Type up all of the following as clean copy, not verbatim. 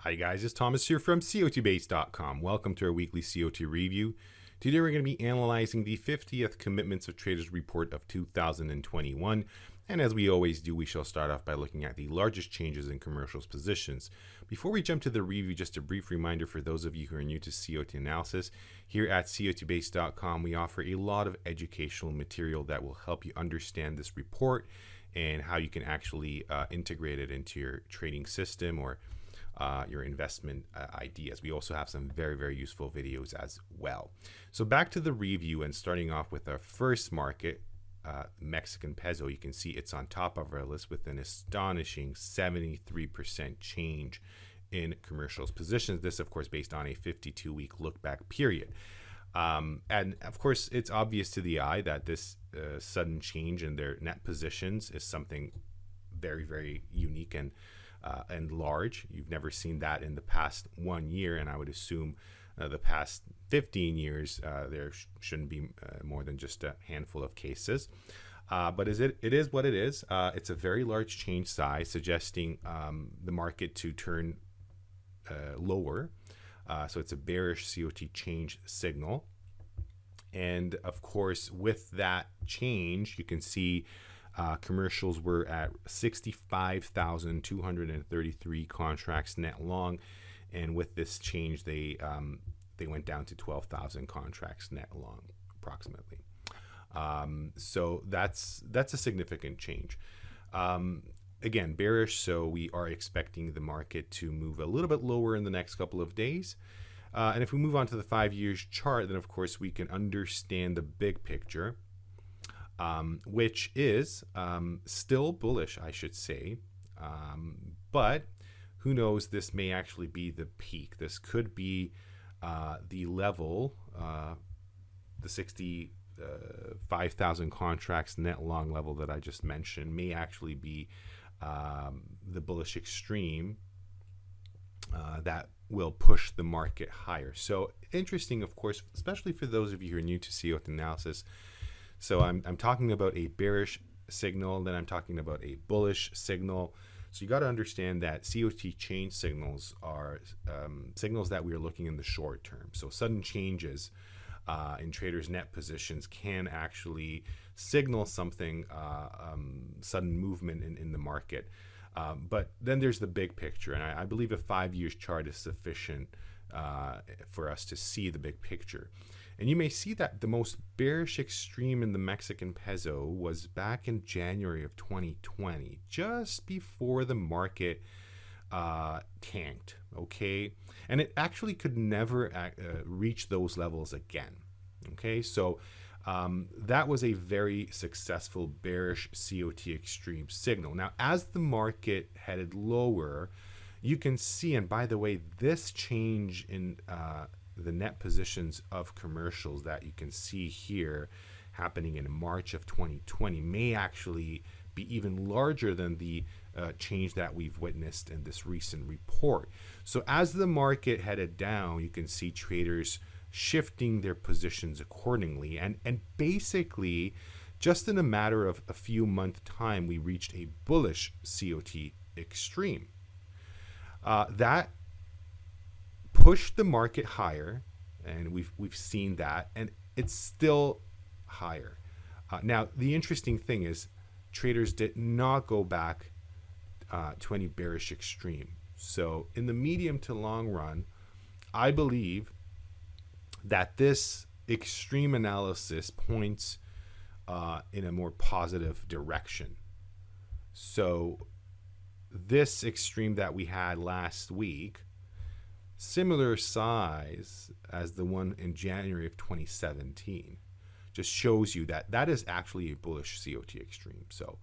Hi guys, it's Thomas here from COTbase.com. Welcome to our weekly COT review. Today we're going to be analyzing the 50th Commitments of Traders report of 2021. And as we always do, we shall start off by looking at the largest changes in commercials positions. Before we jump to the review, just a brief reminder for those of you who are new to COT analysis. Here at COTbase.com, we offer a lot of educational material that will help you understand this report and how you can actually integrate it into your trading system or your investment ideas. We also have some very useful videos as well. So back to the review and starting off with our first market, Mexican peso. You can see it's on top of our list with an astonishing 73% change in commercials positions. This, of course, based on a 52-week look back period. And of course, it's obvious to the eye that this sudden change in their net positions is something very unique and large. You've never seen that in the past 1 year, and I would assume the past 15 years there shouldn't be more than just a handful of cases. But it is what it is. It's a very large change size, suggesting the market to turn lower. So it's a bearish COT change signal. And of course, with that change, you can see commercials were at 65,233 contracts net long, and with this change, they went down to 12,000 contracts net long, approximately. So that's a significant change. Again, bearish, so we are expecting the market to move a little bit lower in the next couple of days. And if we move on to the 5 years chart, then of course we can understand the big picture. Which is still bullish, I should say, but who knows, this may actually be the peak. This could be the level, the 65,000 contracts net long level that I just mentioned may actually be the bullish extreme that will push the market higher. So interesting, of course, especially for those of you who are new to COT analysis. So I'm talking about a bearish signal, then I'm talking about a bullish signal. So you got to understand that COT change signals are signals that we are looking in the short term. So sudden changes in traders' net positions can actually signal something, sudden movement in the market. But then there's the big picture, and I believe a 5 years chart is sufficient for us to see the big picture. And you may see that the most bearish extreme in the Mexican peso was back in January of 2020, just before the market tanked, okay? And it actually could never reach those levels again, okay? So that was a very successful bearish COT extreme signal. Now, as the market headed lower, you can see, and by the way, this change in the net positions of commercials that you can see here happening in March of 2020 may actually be even larger than the change that we've witnessed in this recent report. So as the market headed down, you can see traders shifting their positions accordingly, and basically just in a matter of a few months time, we reached a bullish COT extreme. That pushed the market higher, and we've seen that, and it's still higher. Now, the interesting thing is traders did not go back to any bearish extreme. So in the medium to long run, I believe that this extreme analysis points in a more positive direction. So this extreme that we had last week, similar size as the one in January of 2017, just shows you that that is actually a bullish COT extreme. So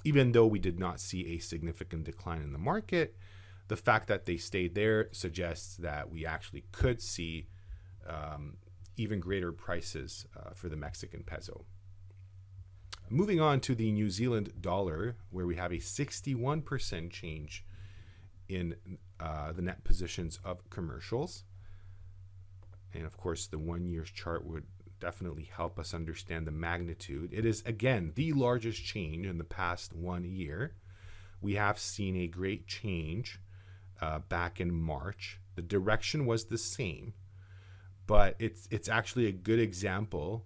even though we did not see a significant decline in the market, the fact that they stayed there suggests that we actually could see even greater prices for the Mexican peso. Moving on to the New Zealand dollar, where we have a 61% change in the net positions of commercials. And of course, the 1 year chart would definitely help us understand the magnitude. It is, again, the largest change in the past 1 year. We have seen a great change back in March. The direction was the same, but it's actually a good example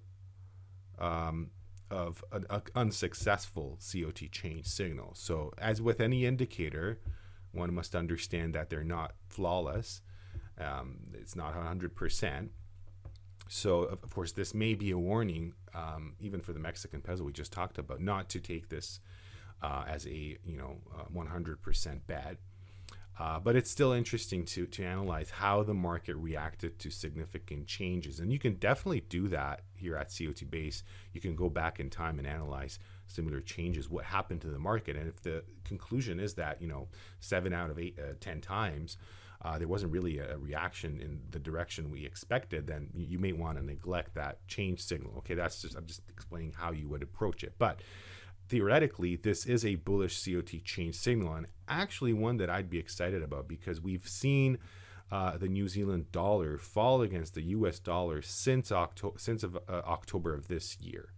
of an unsuccessful COT change signal. So as with any indicator, one must understand that they're not flawless. It's not 100%. So of course, this may be a warning, even for the Mexican peso we just talked about, not to take this as a 100% bet. But it's still interesting to analyze how the market reacted to significant changes. And you can definitely do that here at COT Base. You can go back in time and analyze similar changes, what happened to the market. And if the conclusion is that, 7 out of 10 times, there wasn't really a reaction in the direction we expected, then you may want to neglect that change signal. Okay, I'm just explaining how you would approach it. But theoretically, this is a bullish COT change signal, and actually one that I'd be excited about, because we've seen the New Zealand dollar fall against the US dollar since October of this year.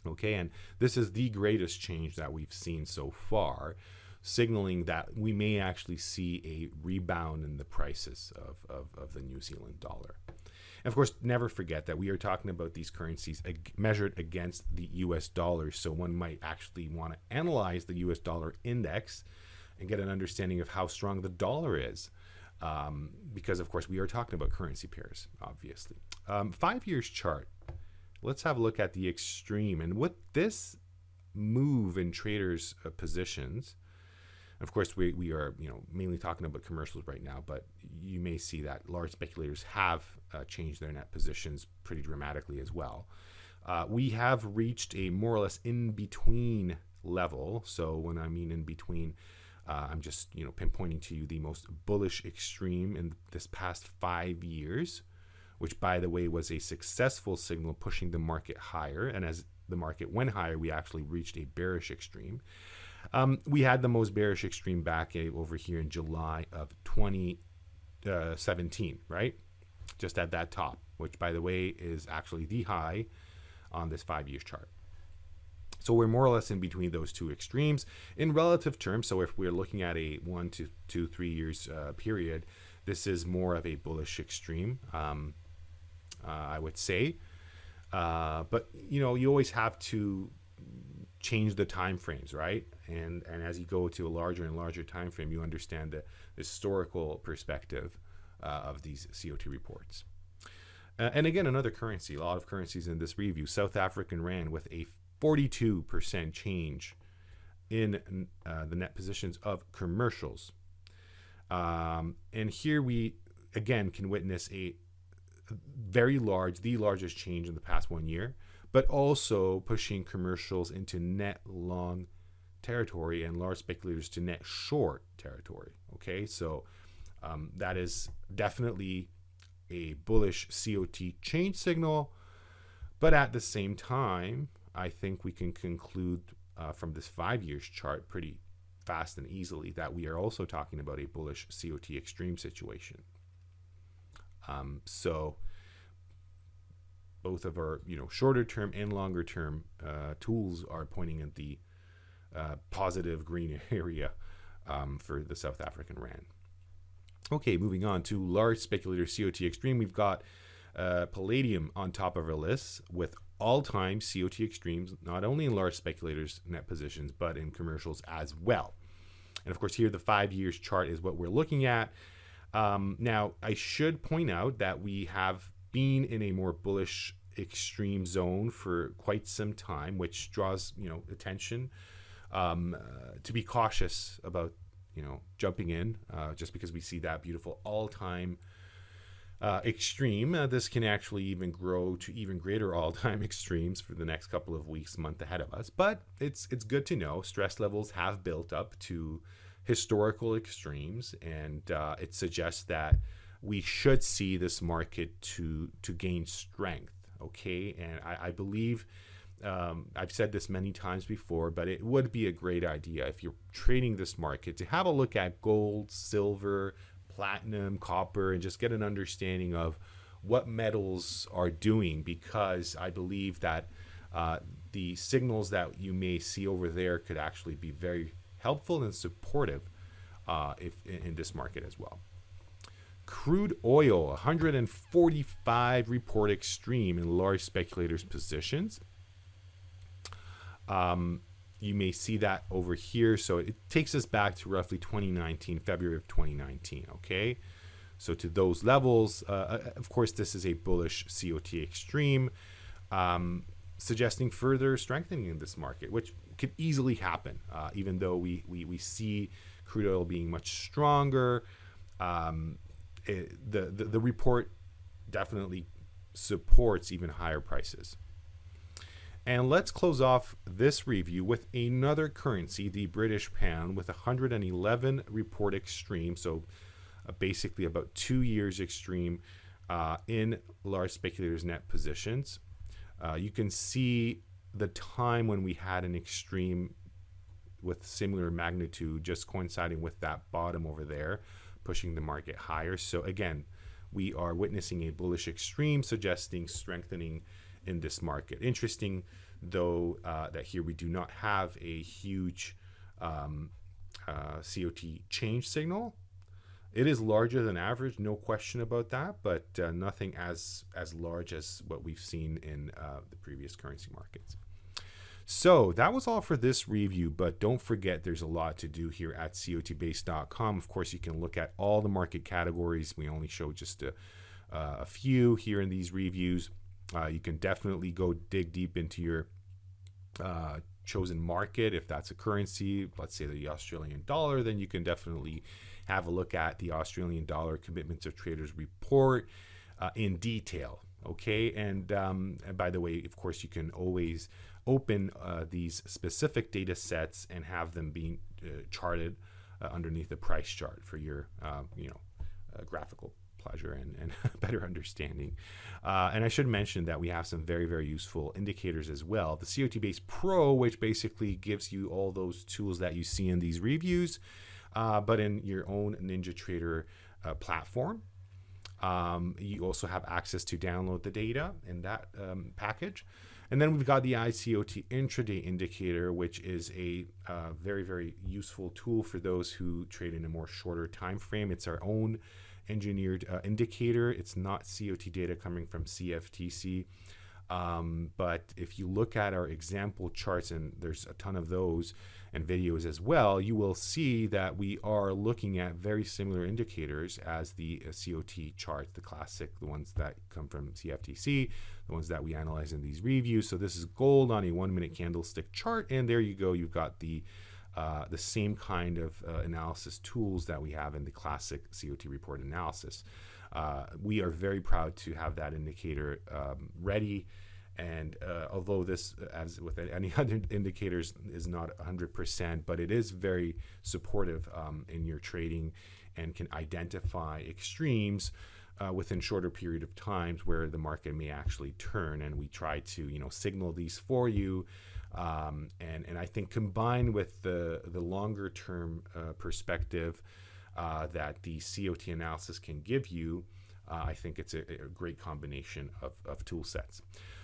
Okay, and this is the greatest change that we've seen so far, signaling that we may actually see a rebound in the prices of the New Zealand dollar. And of course, never forget that we are talking about these currencies measured against the US dollar. So one might actually want to analyze the US dollar index and get an understanding of how strong the dollar is. Because, of course, we are talking about currency pairs, obviously. 5 years chart. Let's have a look at the extreme. And with this move in traders' positions, of course, we are mainly talking about commercials right now, but you may see that large speculators have changed their net positions pretty dramatically as well. We have reached a more or less in-between level. So when I mean in between, I'm just pinpointing to you the most bullish extreme in this past 5 years, which, by the way, was a successful signal pushing the market higher. And as the market went higher, we actually reached a bearish extreme. We had the most bearish extreme back over here in July of 2017, right? Just at that top, which, by the way, is actually the high on this 5 year chart. So we're more or less in between those two extremes in relative terms. So if we're looking at a 1 to 2, 3 years period, this is more of a bullish extreme, I would say. But you always have to change the time frames, right? And as you go to a larger and larger time frame, you understand the historical perspective of these COT reports. And again, another currency, a lot of currencies in this review, South African Rand, with a 42% change in the net positions of commercials. And here we, again, can witness a very large, the largest change in the past 1 year, but also pushing commercials into net long territory and large speculators to net short territory. Okay, so that is definitely a bullish COT change signal, but at the same time, I think we can conclude from this 5 years chart pretty fast and easily that we are also talking about a bullish COT extreme situation. So both of our shorter term and longer term tools are pointing at the positive green area for the South African Rand. Okay, moving on to large speculator COT extreme. We've got Palladium on top of our list with all-time COT extremes, not only in large speculators net positions, but in commercials as well. And of course, here the 5 years chart is what we're looking at. Now, I should point out that we have been in a more bullish extreme zone for quite some time, which draws attention to be cautious about jumping in just because we see that beautiful all-time extreme. This can actually even grow to even greater all-time extremes for the next couple of weeks, month ahead of us. But it's good to know stress levels have built up to historical extremes, and it suggests that we should see this market to gain strength. Okay, and I believe I've said this many times before, but it would be a great idea if you're trading this market to have a look at gold, silver, platinum, copper, and just get an understanding of what metals are doing, because I believe that the signals that you may see over there could actually be very helpful and supportive if in this market as well. Crude oil, 145 report extreme in large speculators positions. You may see that over here. So it takes us back to roughly 2019, February of 2019, okay? So to those levels, of course, this is a bullish COT extreme, suggesting further strengthening in this market, which could easily happen, even though we see crude oil being much stronger. The report definitely supports even higher prices. And let's close off this review with another currency, the British pound, with 111 report extreme. So basically about 2 years extreme in large speculators net positions. You can see the time when we had an extreme with similar magnitude just coinciding with that bottom over there, pushing the market higher. So again, we are witnessing a bullish extreme, suggesting strengthening in this market. Interesting, though, that here we do not have a huge COT change signal. It is larger than average, no question about that, but nothing as large as what we've seen in the previous currency markets. So that was all for this review, but don't forget there's a lot to do here at cotbase.com. Of course, you can look at all the market categories. We only show just a few here in these reviews. You can definitely go dig deep into your chosen market. If that's a currency, let's say the Australian dollar, then you can definitely have a look at the Australian dollar commitments of traders report in detail. Okay, and by the way, of course, you can always open these specific data sets and have them being charted underneath the price chart for your graphical pleasure and better understanding. And I should mention that we have some very, very useful indicators as well. The COT Base Pro, which basically gives you all those tools that you see in these reviews, but in your own NinjaTrader platform. You also have access to download the data in that package. And then we've got the ICOT intraday indicator, which is a very, very useful tool for those who trade in a more shorter time frame. It's our own engineered indicator. It's not COT data coming from CFTC. But if you look at our example charts, and there's a ton of those and videos as well, you will see that we are looking at very similar indicators as the COT chart, the classic, the ones that come from CFTC, the ones that we analyze in these reviews. So this is gold on a 1-minute candlestick chart, and there you go. You've got the same kind of analysis tools that we have in the classic COT report analysis. We are very proud to have that indicator ready. And although this, as with any other indicators, is not 100%, but it is very supportive in your trading and can identify extremes within shorter period of times where the market may actually turn. And we try to, signal these for you. And I think combined with the longer term perspective that the COT analysis can give you, I think it's a great combination of tool sets.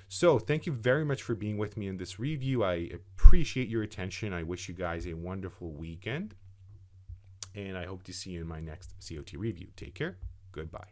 So thank you very much for being with me in this review. I appreciate your attention. I wish you guys a wonderful weekend, and I hope to see you in my next COT review. Take care. Goodbye.